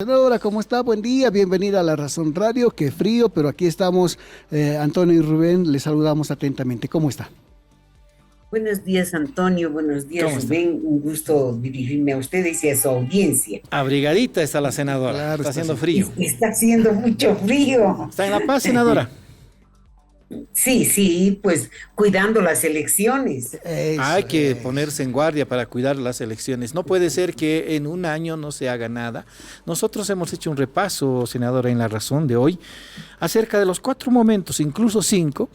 Senadora, ¿cómo está? Buen día, bienvenida a La Razón Radio. Qué frío, pero aquí estamos. Antonio y Rubén, les saludamos atentamente. ¿Cómo está? Buenos días, Antonio. Buenos días, ¿Cómo está? Rubén. Un gusto dirigirme a ustedes y a su audiencia. Abrigadita está la senadora. Claro, Está está haciendo así. frío. Está haciendo mucho frío. ¿Está en La Paz, senadora? Sí, sí, pues cuidando las elecciones. Eso Hay que es. ponerse en guardia para cuidar las elecciones. No puede ser que en un año no se haga nada. Nosotros hemos hecho un repaso, senadora, en La Razón de hoy, acerca de los 4 momentos, incluso 5,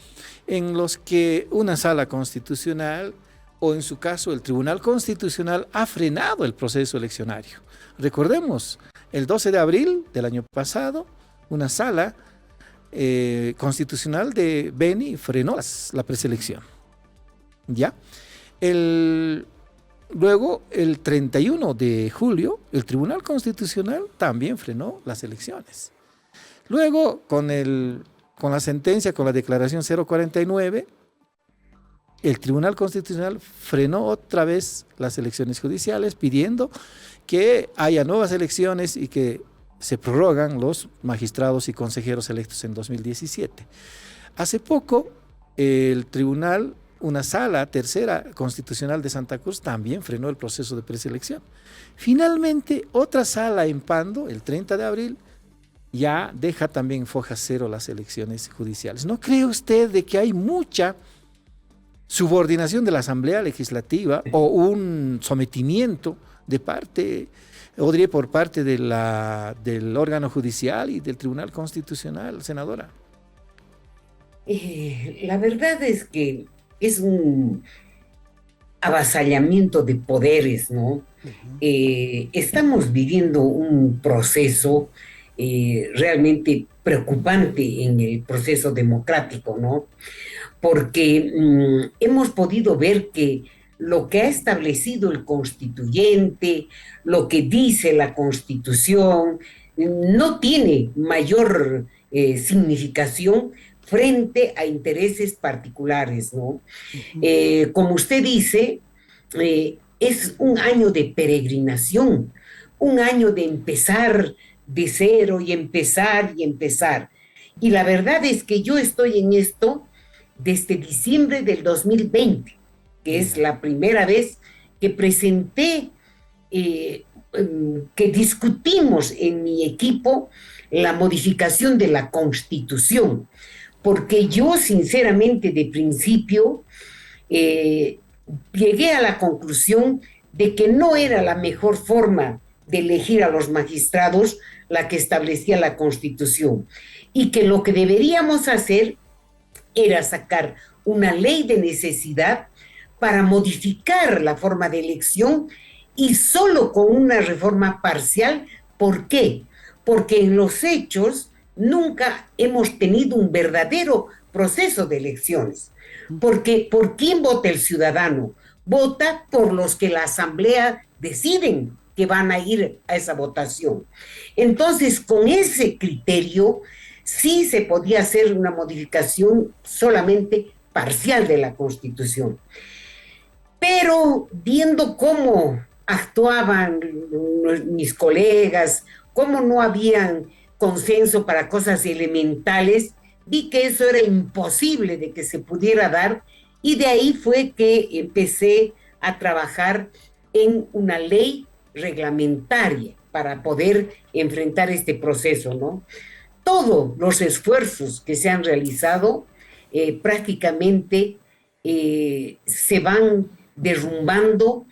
en los que una sala constitucional, o en su caso el Tribunal Constitucional, ha frenado el proceso eleccionario. Recordemos, el 12 de abril del año pasado, una sala constitucional de Beni frenó la preselección. ¿Ya? El, Luego, el 31 de julio, el Tribunal Constitucional también frenó las elecciones. Luego, con la sentencia, con la declaración 049, el Tribunal Constitucional frenó otra vez las elecciones judiciales, pidiendo que haya nuevas elecciones y que se prorrogan los magistrados y consejeros electos en 2017. Hace poco, el tribunal, una sala tercera constitucional de Santa Cruz, también frenó el proceso de preselección. Finalmente, otra sala en Pando, el 30 de abril, ya deja también en foja cero las elecciones judiciales. ¿No cree usted de que hay mucha subordinación de la Asamblea Legislativa o un sometimiento de parte, o diría por parte del órgano judicial y del Tribunal Constitucional, senadora? La verdad es que es un avasallamiento de poderes, ¿no? Ujú. Estamos viviendo un proceso realmente preocupante en el proceso democrático, ¿no? Porque hemos podido ver que lo que ha establecido el constituyente, lo que dice la Constitución, no tiene mayor significación frente a intereses particulares, ¿no? Ujú. Como usted dice, es un año de peregrinación, un año de empezar de cero y empezar y empezar. Y la verdad es que yo estoy en esto desde diciembre del 2020, que es Ya. la primera vez que presenté, que discutimos en mi equipo la modificación de la Constitución, porque yo sinceramente de principio eh, llegué a la conclusión de que no era la mejor forma de elegir a los magistrados la que establecía la Constitución y que lo que deberíamos hacer era sacar una ley de necesidad para modificar la forma de elección y solo con una reforma parcial. ¿Por qué? Porque en los hechos nunca hemos tenido un verdadero proceso de elecciones. Porque ¿por quién vota el ciudadano? Vota por los que la asamblea deciden que van a ir a esa votación. Entonces, con ese criterio, sí se podía hacer una modificación solamente parcial de la Constitución. Pero viendo cómo actuaban mis colegas, cómo no habían consenso para cosas elementales, vi que eso era imposible de que se pudiera dar y de ahí fue que empecé a trabajar en una ley reglamentaria para poder enfrentar este proceso, ¿no? Todos los esfuerzos que se han realizado prácticamente se van derrumbando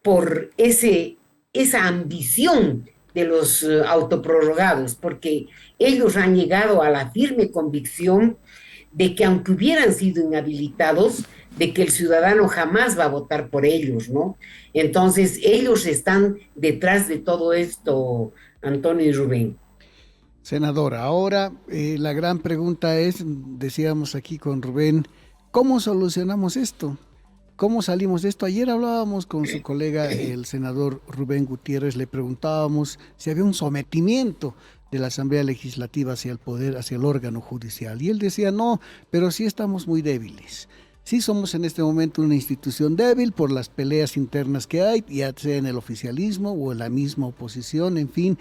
por esa ambición de los autoprorrogados, porque ellos han llegado a la firme convicción de que aunque hubieran sido inhabilitados, de que el ciudadano jamás va a votar por ellos, ¿no? Entonces, ellos están detrás de todo esto, Antonio y Rubén. Senadora, ahora la gran pregunta es, decíamos aquí con Rubén, ¿cómo solucionamos esto? ¿Cómo salimos de esto? Ayer hablábamos con su colega, el senador Rubén Gutiérrez, le preguntábamos si había un sometimiento de la Asamblea Legislativa hacia el poder, hacia el órgano judicial. Y él decía, no, pero sí estamos muy débiles. Sí, somos en este momento una institución débil por las peleas internas que hay, ya sea en el oficialismo o en la misma oposición, en fin.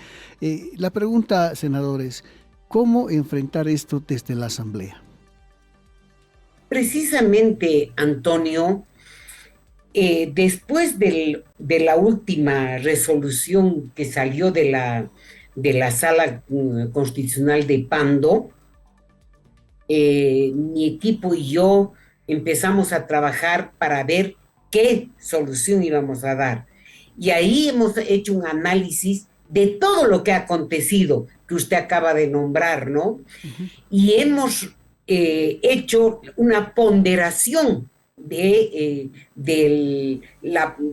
La pregunta, senadores, ¿cómo enfrentar esto desde la Asamblea? Precisamente, Antonio, después de la última resolución que salió de la sala constitucional de Pando, mi equipo y yo empezamos a trabajar para ver qué solución íbamos a dar. Y ahí hemos hecho un análisis de todo lo que ha acontecido, que usted acaba de nombrar, ¿no? Ujú. Y hemos hecho una ponderación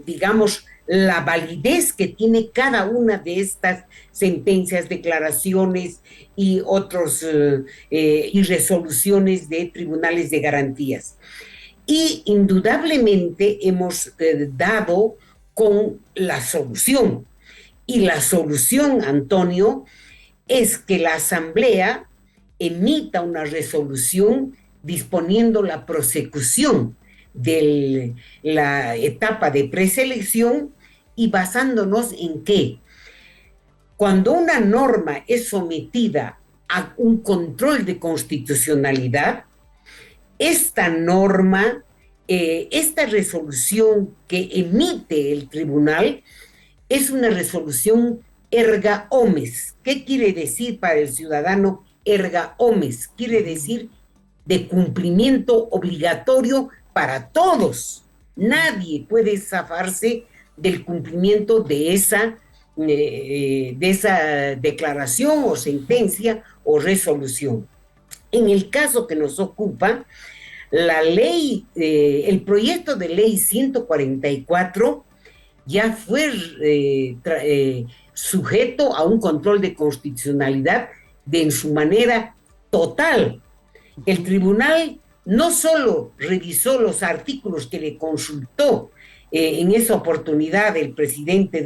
digamos, la validez que tiene cada una de estas sentencias, declaraciones y y resoluciones de tribunales de garantías. Y indudablemente hemos dado con la solución. Y la solución, Antonio, es que la Asamblea emita una resolución disponiendo la prosecución de la etapa de preselección y basándonos en que cuando una norma es sometida a un control de constitucionalidad, esta norma, esta resolución que emite el tribunal es una resolución erga omnes. ¿Qué quiere decir para el ciudadano erga omnes? Quiere decir de cumplimiento obligatorio para todos. Nadie puede zafarse del cumplimiento de esa declaración o sentencia o resolución. En el caso que nos ocupa, el proyecto de ley 144 ya fue sujeto a un control de constitucionalidad en su manera total. El tribunal no solo revisó los artículos que le consultó en esa oportunidad el expresidente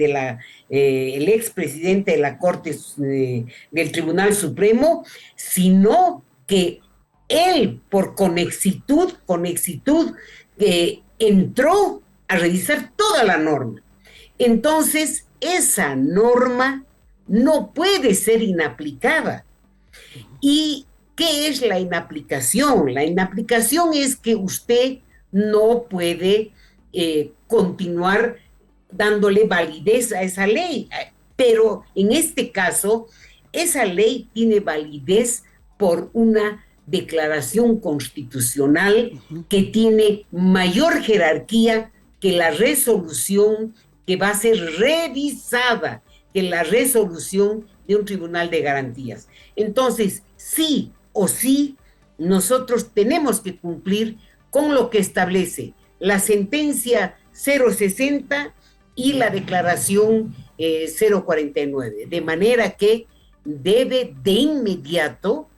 de la Corte del Tribunal Supremo, sino que él, por conexitud, entró a revisar toda la norma. Entonces, esa norma no puede ser inaplicada. ¿Y qué es la inaplicación? La inaplicación es que usted no puede continuar dándole validez a esa ley. Pero en este caso, esa ley tiene validez por una declaración constitucional que tiene mayor jerarquía que la resolución que va a ser revisada, que la resolución de un tribunal de garantías. Entonces, sí o sí, nosotros tenemos que cumplir con lo que establece la sentencia 060 y la declaración 049, de manera que debe de inmediato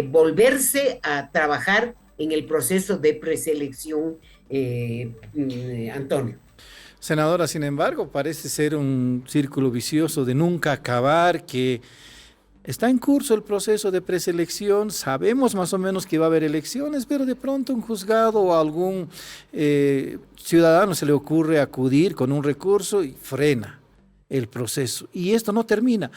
volverse a trabajar en el proceso de preselección, Antonio. Senadora, sin embargo, parece ser un círculo vicioso de nunca acabar, que está en curso el proceso de preselección, sabemos más o menos que va a haber elecciones, pero de pronto un juzgado o algún ciudadano se le ocurre acudir con un recurso y frena el proceso. Y esto no termina.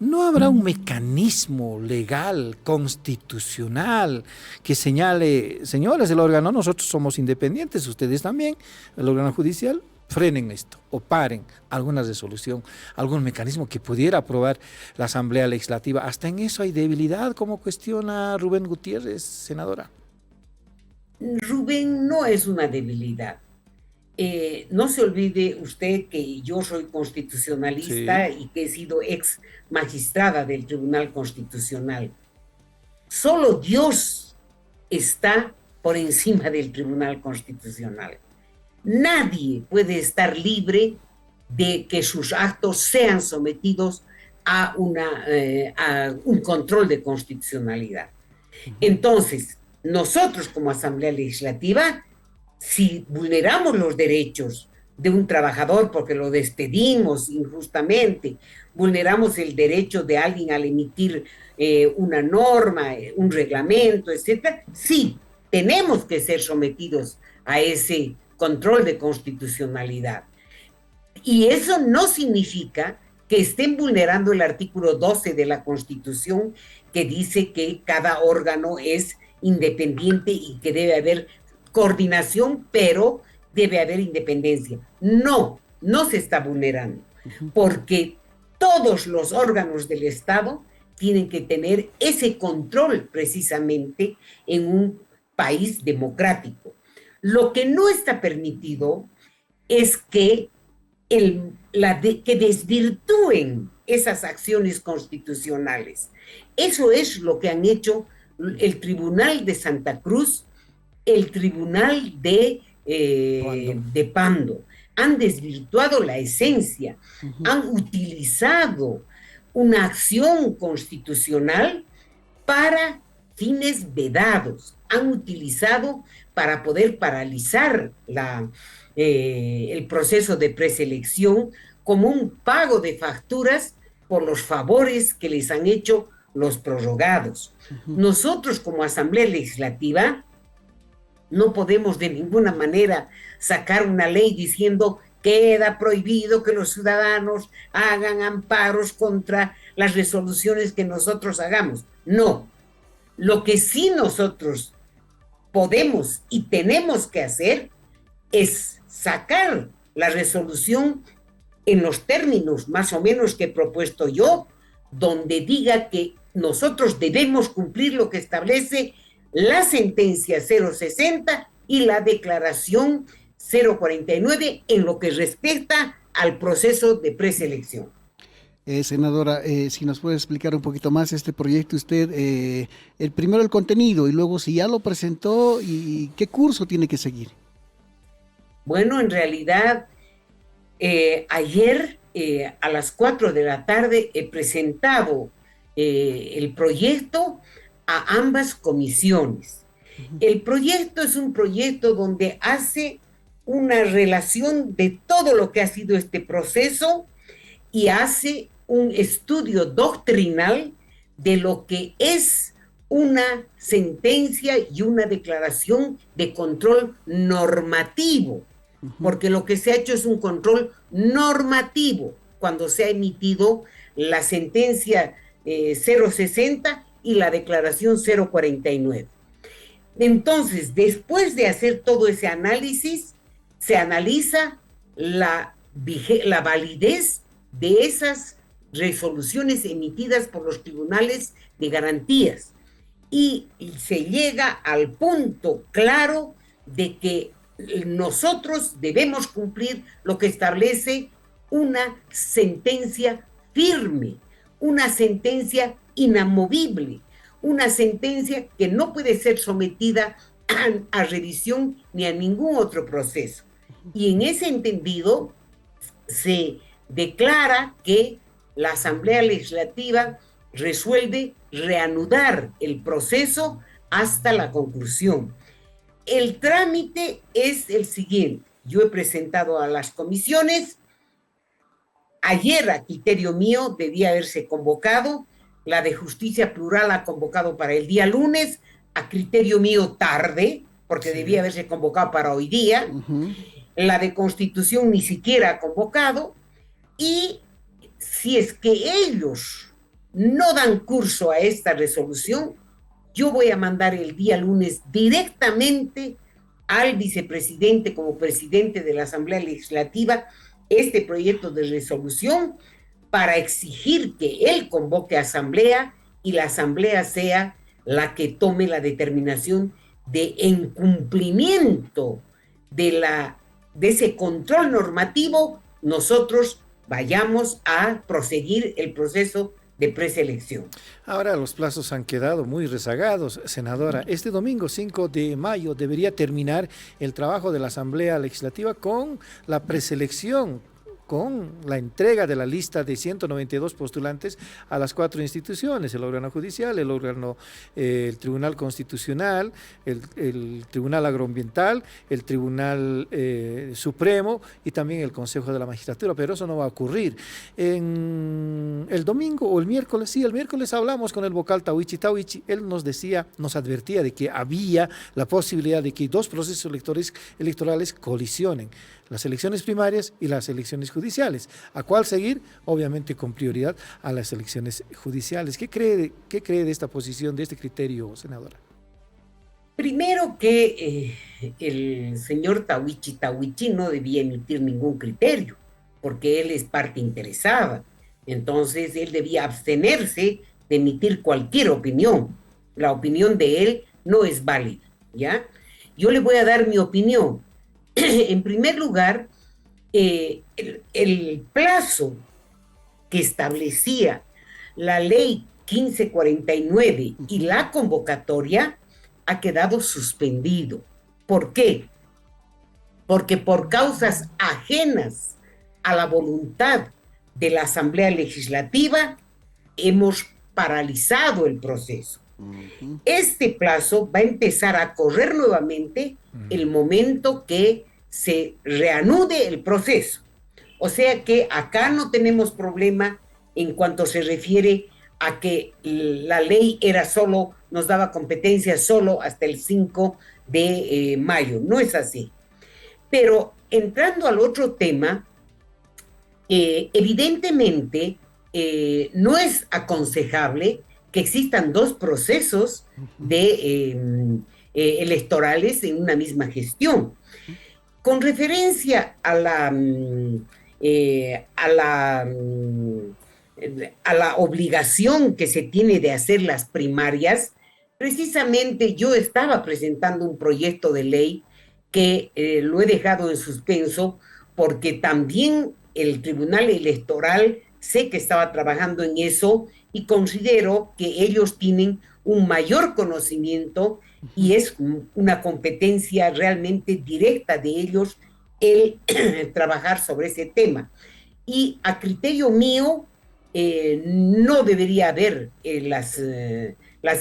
¿No habrá un mecanismo legal, constitucional, que señale, señores, el órgano, nosotros somos independientes, ustedes también, el órgano judicial, frenen esto o paren alguna resolución, algún mecanismo que pudiera aprobar la Asamblea Legislativa? Hasta en eso hay debilidad, como cuestiona Rubén Gutiérrez, senadora. Rubén, no es una debilidad. No se olvide usted que yo soy constitucionalista, sí, y que he sido ex magistrada del Tribunal Constitucional. Solo Dios está por encima del Tribunal Constitucional. Nadie puede estar libre de que sus actos sean sometidos a un control de constitucionalidad. Entonces, nosotros como Asamblea Legislativa, si vulneramos los derechos de un trabajador porque lo despedimos injustamente, vulneramos el derecho de alguien al emitir una norma, un reglamento, etcétera, sí, tenemos que ser sometidos a ese control de constitucionalidad. Y eso no significa que estén vulnerando el artículo 12 de la Constitución, que dice que cada órgano es independiente y que debe haber coordinación, pero debe haber independencia. No, no se está vulnerando, porque todos los órganos del Estado tienen que tener ese control precisamente en un país democrático. Lo que no está permitido es que que desvirtúen esas acciones constitucionales. Eso es lo que han hecho el Tribunal de Santa Cruz, el Tribunal de Pando. Han desvirtuado la esencia, han utilizado una acción constitucional para fines vedados, han utilizado para poder paralizar el proceso de preselección como un pago de facturas por los favores que les han hecho los prorrogados. Nosotros como Asamblea Legislativa no podemos de ninguna manera sacar una ley diciendo queda prohibido que los ciudadanos hagan amparos contra las resoluciones que nosotros hagamos. No, lo que sí nosotros podemos y tenemos que hacer es sacar la resolución en los términos más o menos que he propuesto yo, donde diga que nosotros debemos cumplir lo que establece la sentencia 060 y la declaración 049 en lo que respecta al proceso de preselección. Senadora, si nos puede explicar un poquito más este proyecto usted, el primero el contenido y luego si ya lo presentó y qué curso tiene que seguir. Bueno, en realidad, ayer a las 4 de la tarde he presentado el proyecto a ambas comisiones. El proyecto es un proyecto donde hace una relación de todo lo que ha sido este proceso y hace un estudio doctrinal de lo que es una sentencia y una declaración de control normativo, porque lo que se ha hecho es un control normativo cuando se ha emitido la sentencia 060 y la declaración 049. Entonces, después de hacer todo ese análisis, se analiza la validez de esas resoluciones emitidas por los tribunales de garantías y se llega al punto claro de que nosotros debemos cumplir lo que establece una sentencia firme, una sentencia inamovible, una sentencia que no puede ser sometida a revisión ni a ningún otro proceso. Y en ese entendido se declara que la Asamblea Legislativa resuelve reanudar el proceso hasta la conclusión. El trámite es el siguiente. Yo he presentado a las comisiones. Ayer, a criterio mío, debía haberse convocado. La de Justicia Plural ha convocado para el día lunes. A criterio mío, tarde, porque debía haberse convocado para hoy día. La de Constitución ni siquiera ha convocado. Y si es que ellos no dan curso a esta resolución, yo voy a mandar el día lunes directamente al vicepresidente como presidente de la Asamblea Legislativa este proyecto de resolución para exigir que él convoque a asamblea y la asamblea sea la que tome la determinación de incumplimiento de ese control normativo, nosotros vayamos a proseguir el proceso de preselección. Ahora los plazos han quedado muy rezagados, senadora. Este domingo 5 de mayo debería terminar el trabajo de la Asamblea Legislativa con la preselección con la entrega de la lista de 192 postulantes a las 4 instituciones, el órgano judicial, el Tribunal Constitucional, el Tribunal Agroambiental, el Tribunal Supremo y también el Consejo de la Magistratura, pero eso no va a ocurrir. En el domingo o el miércoles, el miércoles hablamos con el vocal Tawichi, él nos advertía de que había la posibilidad de que 2 procesos electorales colisionen, las elecciones primarias y las elecciones judiciales. ¿A cuál seguir? Obviamente con prioridad a las elecciones judiciales. ¿Qué cree de esta posición, de este criterio, senadora? Primero que el señor Tawichi no debía emitir ningún criterio, porque él es parte interesada. Entonces, él debía abstenerse de emitir cualquier opinión. La opinión de él no es válida, ¿ya? Yo le voy a dar mi opinión. En primer lugar, el plazo que establecía la ley 1549 y la convocatoria ha quedado suspendido. ¿Por qué? Porque por causas ajenas a la voluntad de la Asamblea Legislativa hemos paralizado el proceso. Este plazo va a empezar a correr nuevamente el momento que se reanude el proceso. O sea que acá no tenemos problema en cuanto se refiere a que la ley nos daba competencia solo hasta el 5 de mayo. No es así. Pero entrando al otro tema, evidentemente no es aconsejable que existan 2 procesos electorales en una misma gestión. Con referencia a la obligación que se tiene de hacer las primarias, precisamente yo estaba presentando un proyecto de ley que lo he dejado en suspenso porque también el Tribunal Electoral sé que estaba trabajando en eso y considero que ellos tienen un mayor conocimiento y es una competencia realmente directa de ellos el trabajar sobre ese tema. Y a criterio mío, no debería haber las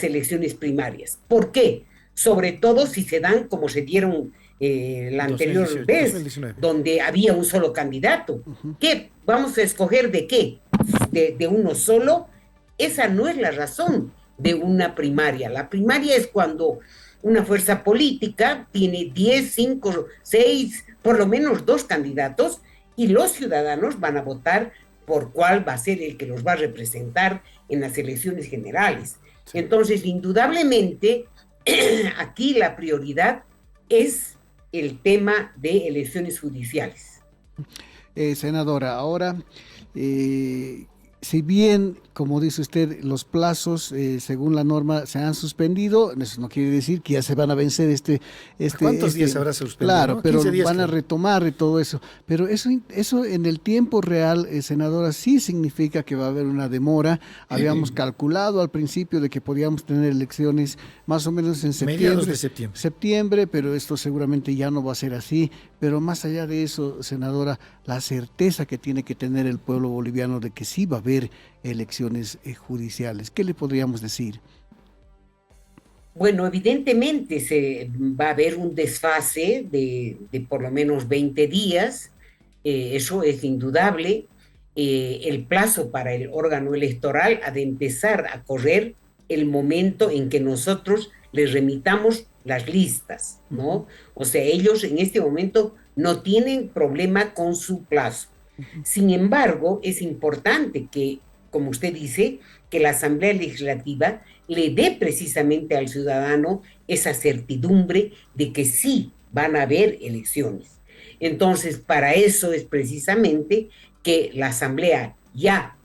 elecciones primarias. ¿Por qué? Sobre todo si se dan como se dieron la anterior 2019, donde había un solo candidato. ¿Qué? ¿Vamos a escoger de qué? ¿De uno solo? Esa no es la razón de una primaria. La primaria es cuando una fuerza política tiene 10, 5, 6, por lo menos 2 candidatos y los ciudadanos van a votar por cuál va a ser el que los va a representar en las elecciones generales. Sí. Entonces, indudablemente, aquí la prioridad es el tema de elecciones judiciales. Senadora, ahora, si bien, como dice usted, los plazos, según la norma, se han suspendido, eso no quiere decir que ya se van a vencer ¿Cuántos días habrá suspendido? Claro, ¿no? pero días, van a retomar y todo eso. Pero eso en el tiempo real, senadora, sí significa que va a haber una demora. Habíamos calculado al principio de que podíamos tener elecciones más o menos en mediados de septiembre, pero esto seguramente ya no va a ser así. Pero más allá de eso, senadora, la certeza que tiene que tener el pueblo boliviano de que sí va a haber elecciones judiciales. ¿Qué le podríamos decir? Bueno, evidentemente se va a haber un desfase de por lo menos 20 días, eso es indudable. El plazo para el órgano electoral ha de empezar a correr el momento en que nosotros les remitamos las listas, ¿no? O sea, ellos en este momento no tienen problema con su plazo. Sin embargo, es importante que, como usted dice, que la Asamblea Legislativa le dé precisamente al ciudadano esa certidumbre de que sí van a haber elecciones. Entonces, para eso es precisamente que la Asamblea ya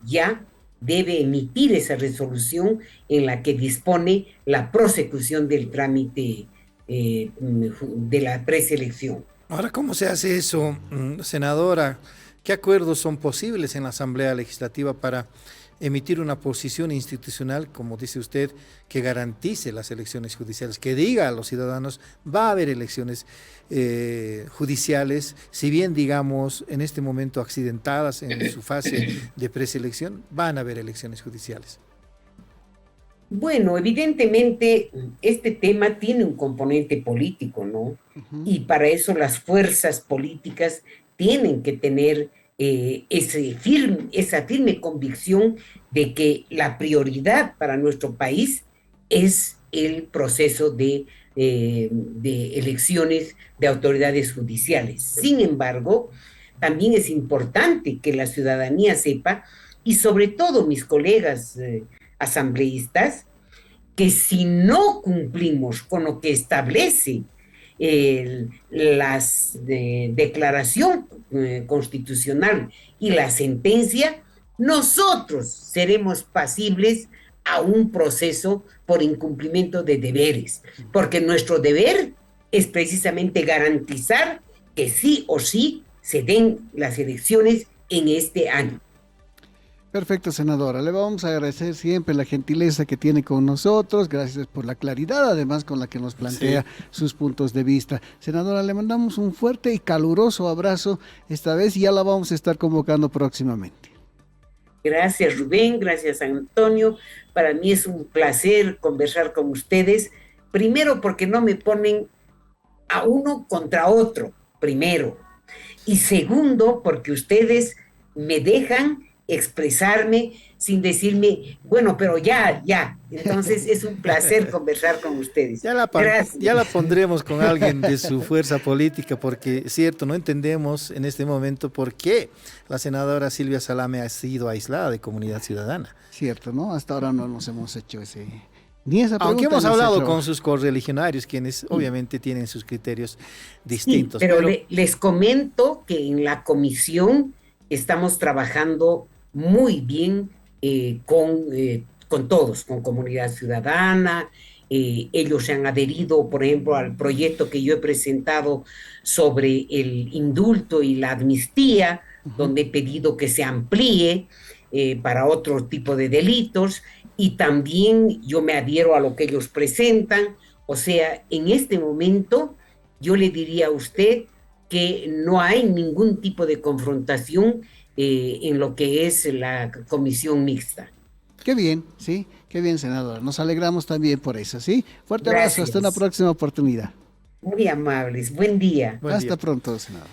debe emitir esa resolución en la que dispone la prosecución del trámite de la preselección. Ahora, ¿cómo se hace eso, senadora? ¿Qué acuerdos son posibles en la Asamblea Legislativa para emitir una posición institucional, como dice usted, que garantice las elecciones judiciales, que diga a los ciudadanos, va a haber elecciones judiciales, si bien digamos en este momento accidentadas en su fase de preselección, van a haber elecciones judiciales. Bueno, evidentemente este tema tiene un componente político, ¿no? Y para eso las fuerzas políticas tienen que tener esa firme convicción de que la prioridad para nuestro país es el proceso de elecciones de autoridades judiciales. Sin embargo, también es importante que la ciudadanía sepa, y sobre todo mis colegas asambleístas, que si no cumplimos con lo que establece la declaración constitucional y la sentencia, nosotros seremos pasibles a un proceso por incumplimiento de deberes, porque nuestro deber es precisamente garantizar que sí o sí se den las elecciones en este año. Perfecto, senadora. Le vamos a agradecer siempre la gentileza que tiene con nosotros. Gracias por la claridad, además, con la que nos plantea sus puntos de vista. Senadora, le mandamos un fuerte y caluroso abrazo esta vez y ya la vamos a estar convocando próximamente. Gracias, Rubén. Gracias, Antonio. Para mí es un placer conversar con ustedes. Primero, porque no me ponen a uno contra otro, primero. Y segundo, porque ustedes me dejan expresarme sin decirme, bueno, pero ya. Entonces es un placer conversar con ustedes. Ya la pondremos con alguien de su fuerza política, porque es cierto, no entendemos en este momento por qué la senadora Silvia Salame ha sido aislada de Comunidad Ciudadana. Cierto, ¿no? Hasta ahora no nos hemos hecho ni esa pregunta. Aunque hemos hablado con sus correligionarios, quienes obviamente tienen sus criterios distintos. Sí, pero les comento que en la comisión estamos trabajando muy bien con todos, con Comunidad Ciudadana. Ellos se han adherido, por ejemplo, al proyecto que yo he presentado sobre el indulto y la amnistía, donde he pedido que se amplíe para otro tipo de delitos, y también yo me adhiero a lo que ellos presentan. O sea, en este momento yo le diría a usted que no hay ningún tipo de confrontación en lo que es la comisión mixta. Qué bien, sí, qué bien, senadora. Nos alegramos también por eso, ¿sí? Fuerte abrazo, hasta una próxima oportunidad. Muy amables, buen día. Hasta pronto, senadora.